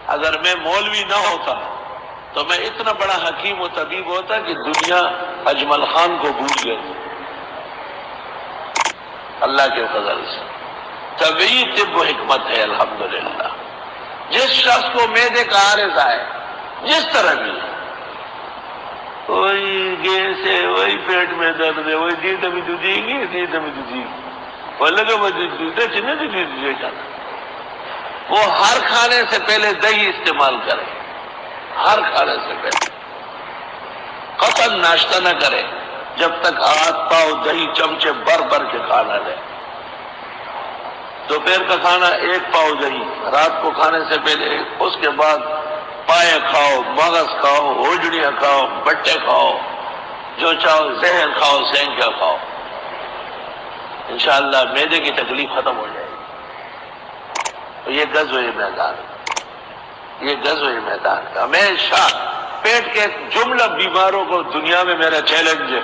اگر میں مولوی نہ ہوتا تو میں اتنا بڑا حکیم و طبیب ہوتا کہ دنیا اجمل خان کو بھول گئی. اللہ کے فضل سے طبعی طب و حکمت ہے الحمدللہ. جس شخص کو معدے کا عارض آئے جس طرح بھی، وہی گیس ہے، وہی پیٹ میں درد ہے، وہی دید میں دودھی گی، دید میں دودھی گی، وہ لگے وہ دودھے چنے دودھی جانا. وہ ہر کھانے سے پہلے دہی استعمال کرے، ہر کھانے سے پہلے قطعاً ناشتہ نہ کرے جب تک ہاتھ پاؤ دہی چمچے بھر بھر کے کھانا لے. دوپہر کا کھانا 1 پاؤ دہی، رات کو کھانے سے پہلے، اس کے بعد پائے کھاؤ، مغز کھاؤ، ہوجڑیاں کھاؤ، بٹے کھاؤ، جو چاہو زہر کھاؤ، سینکا کھاؤ. انشاءاللہ معدے کی تکلیف ختم ہو جائے گی. یہ غزوہ میدان، یہ غزوہ میدان کا ہمیشہ پیٹ کے جملہ بیماروں کو دنیا میں میرا چیلنج ہے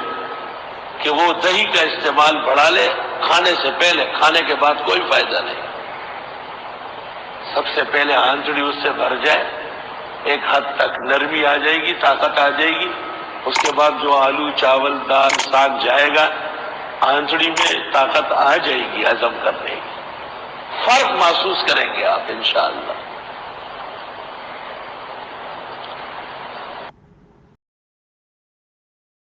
کہ وہ دہی کا استعمال بڑھا لے کھانے سے پہلے. کھانے کے بعد کوئی فائدہ نہیں. سب سے پہلے آنتڑی اس سے بھر جائے، ایک حد تک نرمی آ جائے گی، طاقت آ جائے گی. اس کے بعد جو آلو چاول دال ساگ جائے گا آنتڑی میں، طاقت آ جائے گی ہضم کرنے کی. فرق محسوس کریں گے آپ انشاءاللہ.